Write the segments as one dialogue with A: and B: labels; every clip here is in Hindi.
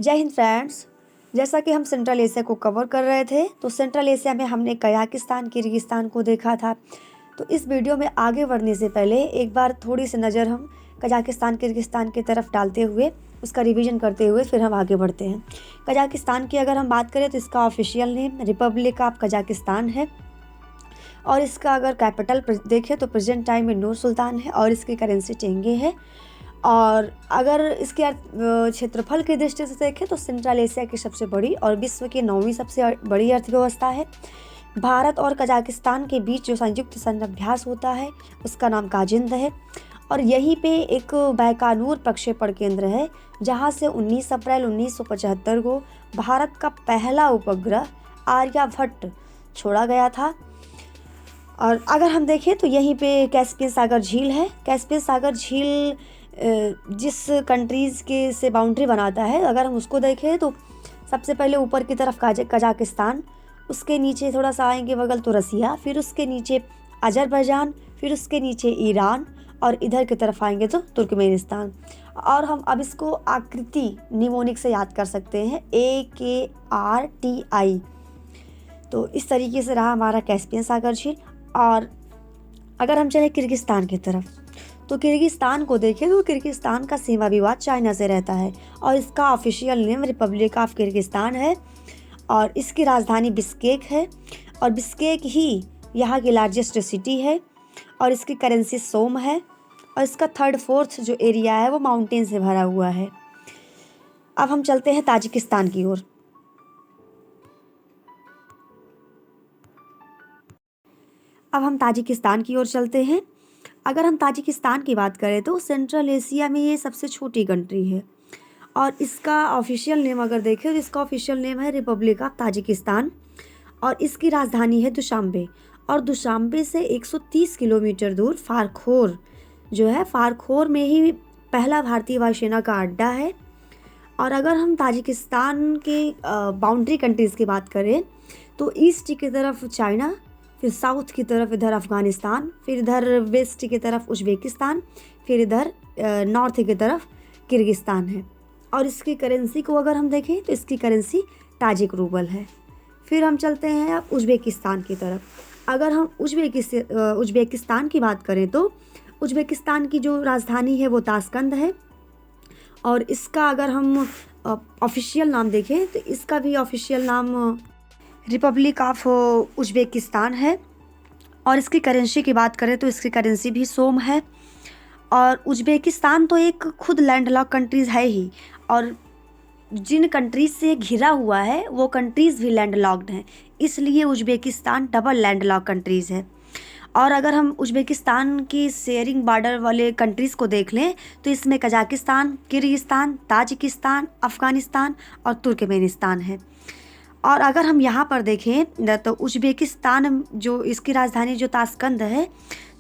A: जय हिंद फ्रेंड्स। जैसा कि हम सेंट्रल एशिया को कवर कर रहे थे, तो सेंट्रल एशिया में हमने कजाकिस्तान किर्गिस्तान को देखा था। तो इस वीडियो में आगे बढ़ने से पहले एक बार थोड़ी सी नज़र हम कजाकिस्तान किर्गिस्तान की तरफ डालते हुए उसका रिवीजन करते हुए फिर हम आगे बढ़ते हैं। कजाकिस्तान की अगर हम बात करें तो इसका official name Republic of Kazakhstan है, और इसका अगर कैपिटल देखें तो प्रेजेंट टाइम में नूर सुल्तान है, और इसकी करेंसी टेंगे है। और अगर इसके क्षेत्रफल की दृष्टि से देखें तो सेंट्रल एशिया की सबसे बड़ी और विश्व की 9वीं सबसे बड़ी अर्थव्यवस्था है। भारत और कजाकिस्तान के बीच जो संयुक्त सैन्य अभ्यास होता है उसका नाम काजिंद है, और यहीं पे एक बैकानूर प्रक्षेपण केंद्र है जहां से 19 अप्रैल 1975 को भारत का पहला उपग्रह आर्यभट्ट छोड़ा गया था। और अगर हम देखें तो यहीं पे कैस्पियन सागर झील है। कैस्पियन सागर झील जिस कंट्रीज़ के से बाउंड्री बनाता है, अगर हम उसको देखें तो सबसे पहले ऊपर की तरफ कजाकिस्तान, उसके नीचे थोड़ा सा आएंगे बगल तो रसिया, फिर उसके नीचे अजरबैजान, फिर उसके नीचे ईरान, और इधर की तरफ आएंगे तो तुर्कमेनिस्तान। और हम अब इसको आकृति निमोनिक से याद कर सकते हैं, AKRTI। तो इस तरीके से रहा हमारा कैस्पियन सागर झील। और अगर हम चले किर्गिस्तान की तरफ तो किर्गिस्तान को देखें तो किर्गिस्तान का सीमा विवाद चाइना से रहता है, और इसका official name Republic of Kyrgyzstan है, और इसकी राजधानी बिश्केक है, और बिश्केक ही यहाँ की लार्जेस्ट सिटी है, और इसकी करेंसी सोम है, और इसका 3/4 जो एरिया है वो माउंटेन से भरा हुआ है। अब हम चलते हैं ताजिकिस्तान की ओर। अब हम ताजिकिस्तान की ओर चलते हैं। अगर हम ताजिकिस्तान की बात करें तो सेंट्रल एशिया में ये सबसे छोटी कंट्री है, और इसका ऑफिशियल नेम अगर देखें तो इसका ऑफिशियल नेम है रिपब्लिक ऑफ ताजिकिस्तान, और इसकी राजधानी है दुशांबे। और दुशांबे से 130 किलोमीटर दूर फारखोर जो है, फारखोर में ही पहला भारतीय वायुसेना का अड्डा है। और अगर हम ताजिकिस्तान के बाउंड्री कंट्रीज़ की बात करें तो ईस्ट की तरफ चाइना, फिर साउथ की तरफ इधर अफ़गानिस्तान, फिर इधर वेस्ट की तरफ उज़्बेकिस्तान, फिर इधर नॉर्थ की तरफ किर्गिस्तान है। और इसकी करेंसी को अगर हम देखें तो इसकी करेंसी ताजिक रूबल है। फिर हम चलते हैं अब उज़्बेकिस्तान की तरफ। अगर हम उज़्बेकिस्तान की बात करें तो उज़्बेकिस्तान की जो राजधानी है वो ताशकंद है, और इसका अगर हम ऑफिशियल नाम देखें तो इसका भी ऑफिशियल नाम रिपब्लिक ऑफ उज़्बेकिस्तान है। और इसकी करेंसी की बात करें तो इसकी करेंसी भी सोम है। और उज़्बेकिस्तान तो एक खुद लैंडलॉक कंट्रीज़ है ही, और जिन कंट्रीज़ से घिरा हुआ है वो कंट्रीज़ भी लैंडलॉक्ड हैं, इसलिए उज़्बेकिस्तान डबल लैंडलॉक कंट्रीज़ है। और अगर हम उज़्बेकिस्तान की शेयरिंग बॉर्डर वाले कंट्रीज़ को देख लें तो इसमें कजाकिस्तान, किर्गिस्तान, ताजिकिस्तान, अफ़गानिस्तान और तुर्कमेनिस्तान है। और अगर हम यहाँ पर देखें तो उज़्बेकिस्तान जो इसकी राजधानी जो ताशकंद है,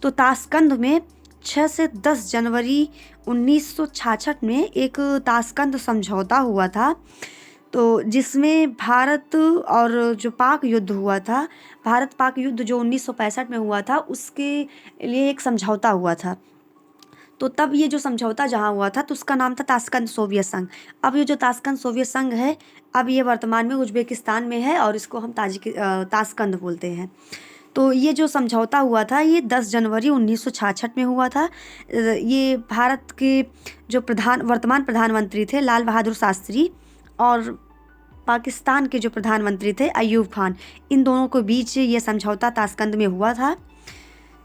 A: तो ताशकंद में 6 से 10 जनवरी 1966 में एक ताशकंद समझौता हुआ था, तो जिसमें भारत और जो पाक युद्ध हुआ था, भारत पाक युद्ध जो 1965 में हुआ था, उसके लिए एक समझौता हुआ था। तो तब ये जो समझौता जहाँ हुआ था तो उसका नाम था ताशकंद सोवियत संघ। अब ये जो ताशकंद सोवियत संघ है, अब ये वर्तमान में उज़्बेकिस्तान में है, और इसको हम ताशकंद बोलते हैं। तो ये जो समझौता हुआ था ये 10 जनवरी 1966 में हुआ था। ये भारत के जो वर्तमान प्रधानमंत्री थे लाल बहादुर शास्त्री, और पाकिस्तान के जो प्रधानमंत्री थे अयूब खान, इन दोनों के बीच ये समझौता ताशकंद में हुआ था।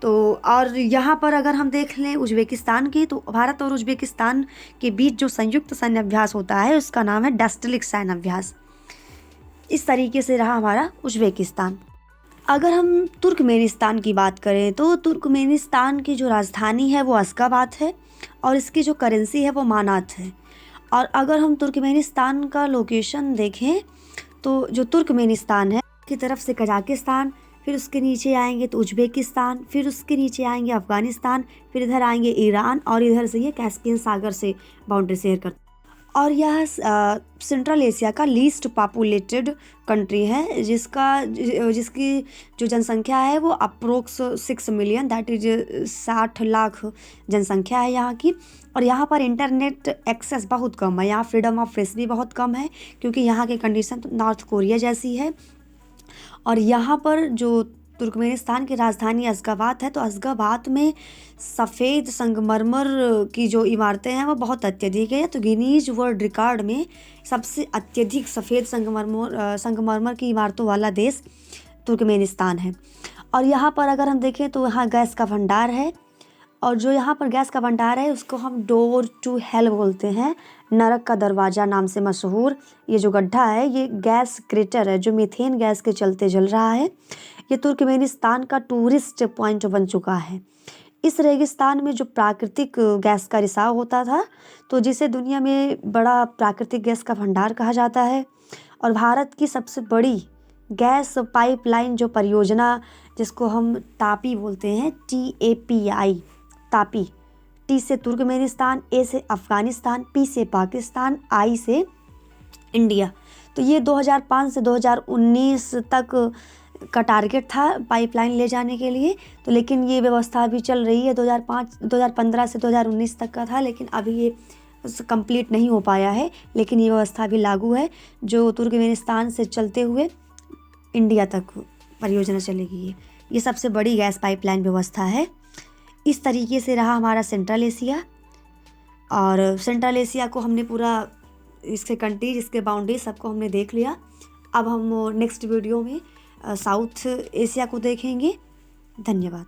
A: तो और यहाँ पर अगर हम देख लें उज़्बेकिस्तान की, तो भारत और उज़्बेकिस्तान के बीच जो संयुक्त सैन्य अभ्यास होता है उसका नाम है डस्टलिक सैन्य अभ्यास। इस तरीके से रहा हमारा उज़्बेकिस्तान। अगर हम तुर्कमेनिस्तान की बात करें तो तुर्कमेनिस्तान की जो राजधानी है वो अश्गाबाद है, और इसकी जो करेंसी है वो मानात है। और अगर हम तुर्कमेनिस्तान का लोकेशन देखें तो जो तुर्कमेनिस्तान है की तरफ से कजाकिस्तान, फिर उसके नीचे आएंगे तो उज़्बेकिस्तान, फिर उसके नीचे आएंगे अफ़गानिस्तान, फिर इधर आएंगे ईरान, और इधर से ये कैस्पियन सागर से बाउंड्री शेयर करते हैं। और यह सेंट्रल एशिया का लीस्ट पॉपुलेटेड कंट्री है, जिसकी जो जनसंख्या है वो approx 6 million, that is 60 lakh जनसंख्या है यहाँ की। और यहाँ पर इंटरनेट एक्सेस बहुत कम है, यहाँ फ्रीडम ऑफ प्रेस भी बहुत कम है, क्योंकि यहाँ की कंडीशन तो नॉर्थ कोरिया जैसी है। और यहाँ पर जो तुर्कमेनिस्तान की राजधानी अशगाबाद है, तो अशगाबाद में सफ़ेद संगमरमर की जो इमारतें हैं वो बहुत अत्यधिक है। तो गिनीज वर्ल्ड रिकॉर्ड में सबसे अत्यधिक सफ़ेद संगमरमर की इमारतों वाला देश तुर्कमेनिस्तान है। और यहाँ पर अगर हम देखें तो यहाँ गैस का भंडार है, और जो यहाँ पर गैस का भंडार है उसको हम डोर टू हेल बोलते हैं, नरक का दरवाज़ा नाम से मशहूर। ये जो गड्ढा है ये गैस क्रेटर है जो मीथेन गैस के चलते जल रहा है। ये तुर्कमेनिस्तान का टूरिस्ट पॉइंट बन चुका है। इस रेगिस्तान में जो प्राकृतिक गैस का रिसाव होता था, तो जिसे दुनिया में बड़ा प्राकृतिक गैस का भंडार कहा जाता है। और भारत की सबसे बड़ी गैस पाइपलाइन जो परियोजना, जिसको हम तापी बोलते हैं, TAPI, तापी, T से तुर्कमेनिस्तान, A से अफ़गानिस्तान, P से पाकिस्तान, I से इंडिया। तो ये 2005 से 2019 तक का टारगेट था पाइपलाइन ले जाने के लिए। तो लेकिन ये व्यवस्था अभी चल रही है, 2015 से 2019 तक का था, लेकिन अभी ये कंप्लीट नहीं हो पाया है। लेकिन ये व्यवस्था अभी लागू है, जो तुर्कमेनिस्तान से चलते हुए इंडिया तक परियोजना चलेगी। ये सबसे बड़ी गैस पाइपलाइन व्यवस्था है। इस तरीके से रहा हमारा सेंट्रल एशिया। और सेंट्रल एशिया को हमने पूरा, इसके कंट्रीज, इसके बाउंड्री सबको हमने देख लिया। अब हम नेक्स्ट वीडियो में साउथ एशिया को देखेंगे। धन्यवाद।